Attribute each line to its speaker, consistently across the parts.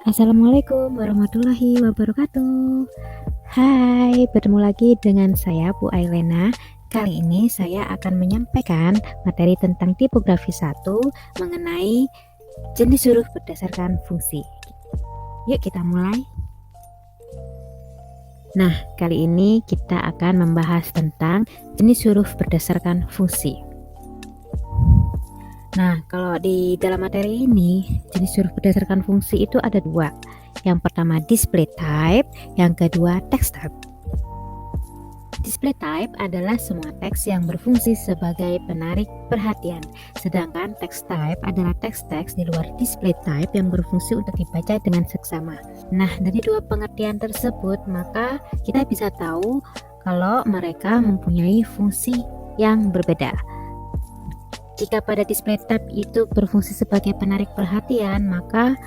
Speaker 1: Assalamualaikum warahmatullahi wabarakatuh. Hai, bertemu lagi dengan saya Bu Ailena. Kali ini saya akan menyampaikan materi tentang tipografi 1 mengenai jenis huruf berdasarkan fungsi. Yuk kita mulai. Nah, kali ini kita akan membahas tentang jenis huruf berdasarkan fungsi. Nah, kalau di dalam materi ini, jenis huruf berdasarkan fungsi itu ada dua. Yang pertama display type, yang kedua text type. Display type adalah semua teks yang berfungsi sebagai penarik perhatian, sedangkan text type adalah teks-teks di luar display type yang berfungsi untuk dibaca dengan seksama. Nah, dari dua pengertian tersebut, maka kita bisa tahu kalau mereka mempunyai fungsi yang berbeda. Jika pada display type itu berfungsi sebagai penarik perhatian, maka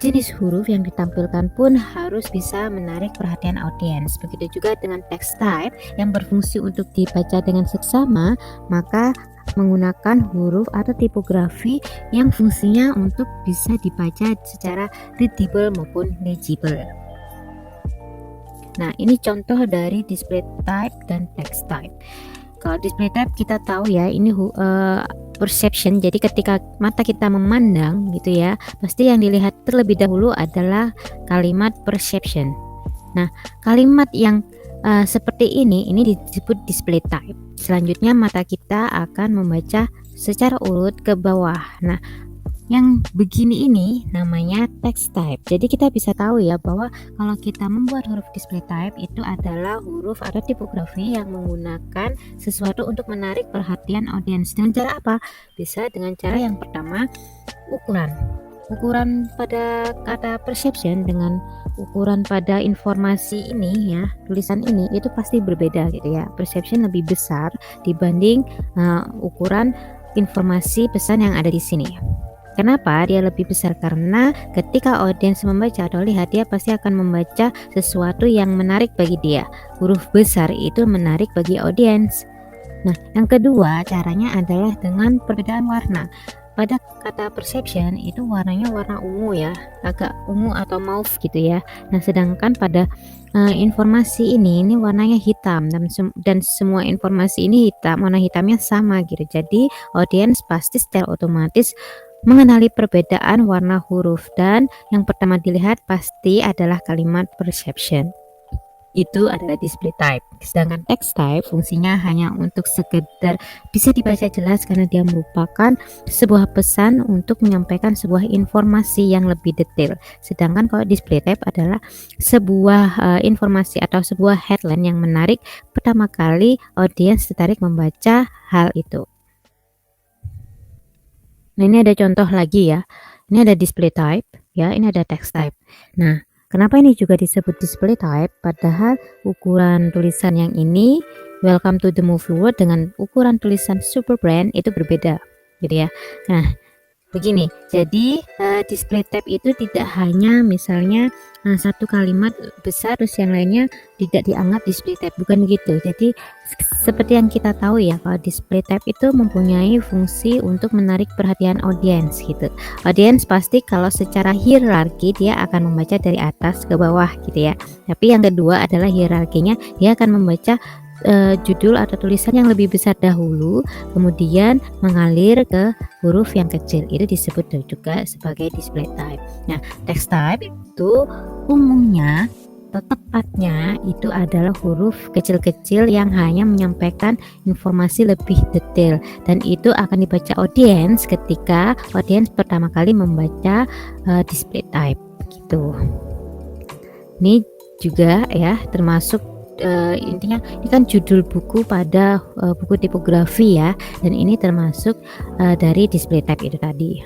Speaker 1: jenis huruf yang ditampilkan pun harus bisa menarik perhatian audiens. Begitu juga dengan text type yang berfungsi untuk dibaca dengan seksama, maka menggunakan huruf atau tipografi yang fungsinya untuk bisa dibaca secara readable maupun legible. Nah, ini contoh dari display type dan text type. Kalau display type kita tahu ya, ini perception. Jadi ketika mata kita memandang gitu ya, pasti yang dilihat terlebih dahulu adalah kalimat perception. Nah, kalimat yang seperti ini disebut display type. Selanjutnya mata kita akan membaca secara urut ke bawah. Nah, yang begini ini namanya text type. Jadi kita bisa tahu ya bahwa kalau kita membuat huruf display type itu adalah huruf atau tipografi yang menggunakan sesuatu untuk menarik perhatian audiens. Dengan cara apa? Bisa dengan cara yang pertama, ukuran pada kata perception dengan ukuran pada informasi ini ya, tulisan ini itu pasti berbeda gitu ya. Perception lebih besar dibanding ukuran informasi pesan yang ada di sini. Kenapa dia lebih besar? Karena ketika audiens membaca atau lihat, dia pasti akan membaca sesuatu yang menarik bagi dia. Huruf besar itu menarik bagi audiens. Nah, yang kedua caranya adalah dengan perbedaan warna. Pada kata perception itu warnanya warna ungu ya, agak ungu atau mauve gitu ya. Nah, sedangkan pada informasi ini warnanya hitam dan semua informasi ini hitam, warna hitamnya sama gitu. Jadi audiens pasti secara otomatis mengenali perbedaan warna huruf, dan yang pertama dilihat pasti adalah kalimat perception. Itu adalah display type. Sedangkan text type fungsinya hanya untuk sekedar bisa dibaca jelas karena dia merupakan sebuah pesan untuk menyampaikan sebuah informasi yang lebih detail. Sedangkan kalau display type adalah sebuah informasi atau sebuah headline yang menarik pertama kali audiens tertarik membaca hal itu. Nah, ini ada contoh lagi ya. Ini ada display type ya, ini ada text type. Nah, kenapa ini juga disebut display type? Padahal ukuran tulisan yang ini welcome to the movie world dengan ukuran tulisan super brand itu berbeda gitu ya. Nah, begini, jadi display type itu tidak hanya misalnya satu kalimat besar terus yang lainnya tidak dianggap display type, bukan gitu. Jadi seperti yang kita tahu ya, kalau display type itu mempunyai fungsi untuk menarik perhatian audiens gitu. Audiens pasti kalau secara hierarki dia akan membaca dari atas ke bawah gitu ya. Tapi yang kedua adalah hierarkinya, dia akan membaca judul atau tulisan yang lebih besar dahulu, kemudian mengalir ke huruf yang kecil. Itu disebut juga sebagai display type. Nah, text type itu umumnya atau tepatnya itu adalah huruf kecil-kecil yang hanya menyampaikan informasi lebih detail, dan itu akan dibaca audiens ketika audiens pertama kali membaca display type gitu. Ini juga ya termasuk intinya ini kan judul buku pada buku tipografi ya, dan ini termasuk dari display type itu tadi.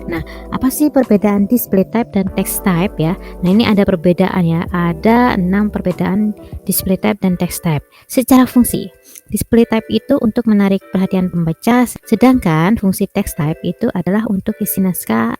Speaker 1: Nah, apa sih perbedaan display type dan text type ya? Nah, ini ada perbedaan ya, ada 6 perbedaan display type dan text type. Secara fungsi, display type itu untuk menarik perhatian pembaca, sedangkan fungsi text type itu adalah untuk isi naskah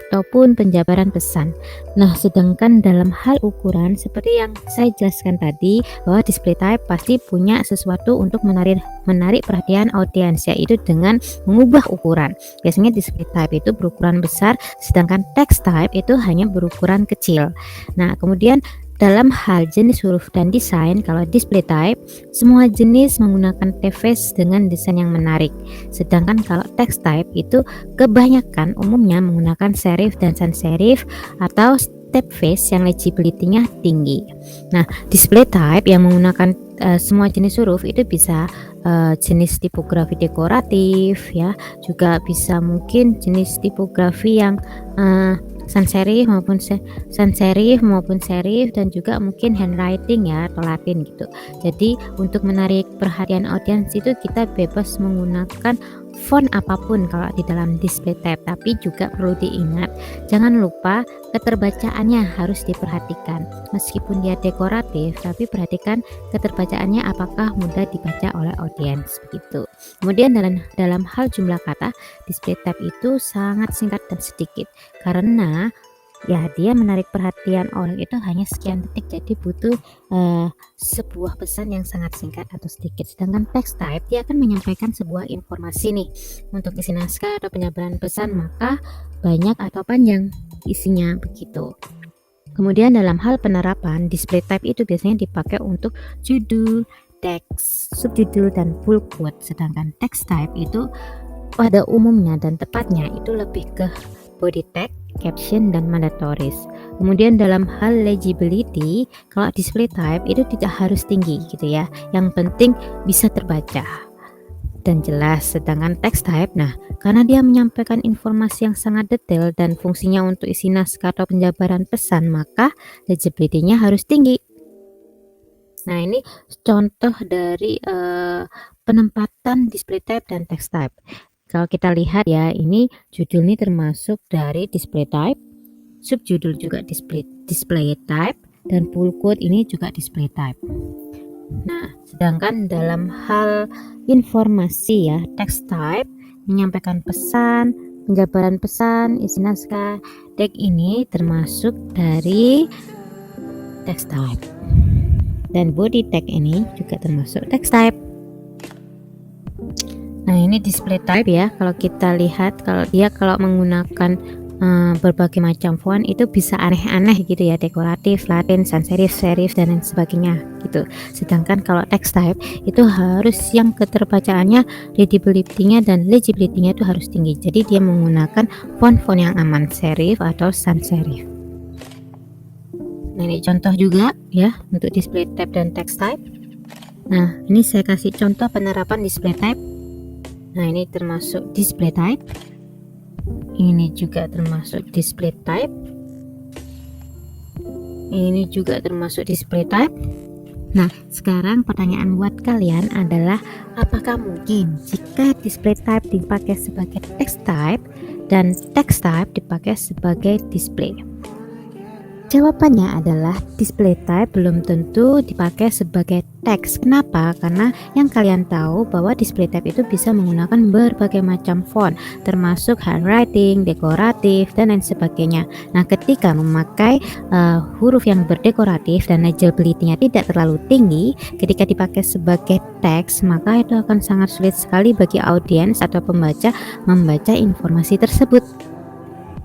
Speaker 1: ataupun penjabaran pesan. Nah, sedangkan dalam hal ukuran seperti yang saya jelaskan tadi, bahwa display type pasti punya sesuatu untuk menarik perhatian audiens, yaitu dengan mengubah ukuran. Biasanya display type itu berukuran besar, sedangkan text type itu hanya berukuran kecil. Nah, kemudian dalam hal jenis huruf dan desain, kalau display type, semua jenis menggunakan typeface dengan desain yang menarik. Sedangkan kalau text type itu kebanyakan umumnya menggunakan serif dan sans serif atau typeface yang legibility-nya tinggi. Nah, display type yang menggunakan semua jenis huruf itu bisa jenis tipografi dekoratif ya, juga bisa mungkin jenis tipografi yang sans serif maupun serif, dan juga mungkin handwriting ya atau Latin gitu. Jadi untuk menarik perhatian audiens itu kita bebas menggunakan font apapun kalau di dalam display type, tapi juga perlu diingat jangan lupa keterbacaannya harus diperhatikan. Meskipun dia dekoratif, tapi perhatikan keterbacaannya apakah mudah dibaca oleh audiens begitu. Kemudian dalam hal jumlah kata, display type itu sangat singkat dan sedikit karena ya dia menarik perhatian orang itu hanya sekian detik, jadi butuh sebuah pesan yang sangat singkat atau sedikit. Sedangkan text type dia akan menyampaikan sebuah informasi nih, untuk isi naskah atau penyampaian pesan maka banyak atau panjang isinya begitu. Kemudian dalam hal penerapan, display type itu biasanya dipakai untuk judul, teks, subjudul, dan full quote. Sedangkan text type itu pada umumnya dan tepatnya itu lebih ke body tag, caption, dan mandatoris. Kemudian dalam hal legibility, kalau display type itu tidak harus tinggi gitu ya, yang penting bisa terbaca dan jelas. Sedangkan text type, nah karena dia menyampaikan informasi yang sangat detail dan fungsinya untuk isi naskah atau penjabaran pesan, maka legibility-nya harus tinggi. Nah, ini contoh dari penempatan display type dan text type. Kalau kita lihat ya, ini judul ini termasuk dari display type, subjudul juga display type, dan full quote ini juga display type. Nah, sedangkan dalam hal informasi ya, text type menyampaikan pesan, penjabaran pesan, isi naskah, tag ini termasuk dari text type. Dan body tag ini juga termasuk text type. Nah, ini display type ya. Kalau kita lihat, kalau menggunakan berbagai macam font itu bisa aneh-aneh gitu ya, dekoratif, Latin, sans serif, serif, dan lain sebagainya gitu. Sedangkan kalau text type itu harus yang keterbacaannya, readability-nya, dan legibility-nya itu harus tinggi. Jadi dia menggunakan font-font yang aman, serif atau sans serif. Nah, ini contoh juga ya untuk display type dan text type. Nah, ini saya kasih contoh penerapan display type. Nah, ini termasuk display type. Ini juga termasuk display type. Ini juga termasuk display type. Nah, sekarang pertanyaan buat kalian adalah, apakah mungkin jika display type dipakai sebagai text type dan text type dipakai sebagai display? Jawabannya adalah display type belum tentu dipakai sebagai teks. Kenapa? Karena yang kalian tahu bahwa display type itu bisa menggunakan berbagai macam font, termasuk handwriting, dekoratif, dan lain sebagainya. Nah, ketika memakai huruf yang berdekoratif dan legibility-nya tidak terlalu tinggi, ketika dipakai sebagai teks, maka itu akan sangat sulit sekali bagi audiens atau pembaca membaca informasi tersebut.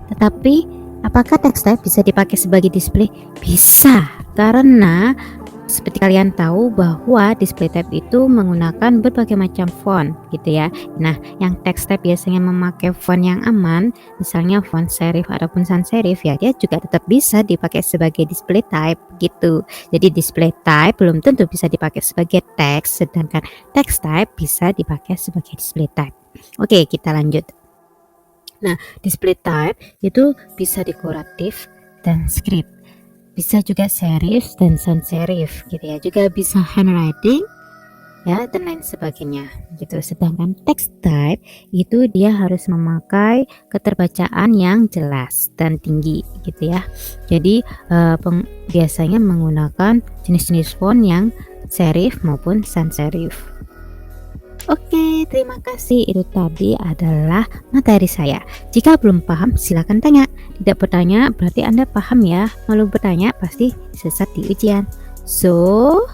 Speaker 1: Tetapi apakah text type bisa dipakai sebagai display? Bisa, karena seperti kalian tahu bahwa display type itu menggunakan berbagai macam font gitu ya. Nah, yang text type biasanya memakai font yang aman, misalnya font serif ataupun sans serif, ya dia juga tetap bisa dipakai sebagai display type gitu. Jadi display type belum tentu bisa dipakai sebagai teks, sedangkan text type bisa dipakai sebagai display type. Oke, kita lanjut. Nah, display type itu bisa dekoratif dan script, bisa juga serif dan sans serif gitu ya, juga bisa handwriting ya, dan lain sebagainya gitu. Sedangkan text type itu dia harus memakai keterbacaan yang jelas dan tinggi gitu ya. Jadi biasanya menggunakan jenis-jenis font yang serif maupun sans serif. Oke, terima kasih. Itu tadi adalah materi saya. Jika belum paham, silakan tanya. Tidak bertanya berarti Anda paham ya. Malu bertanya pasti sesat di ujian. So,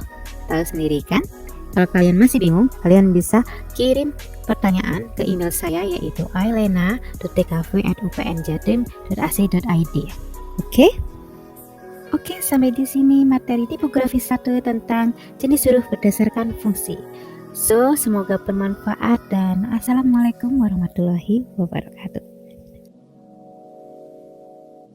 Speaker 1: tahu sendiri kan? Kalau kalian masih bingung, kalian bisa kirim pertanyaan ke email saya yaitu ailena.tkv@upnjatim.ac.id. Oke? Oke, sampai di sini materi tipografi 1 tentang jenis huruf berdasarkan fungsi. So, semoga bermanfaat dan assalamualaikum warahmatullahi wabarakatuh.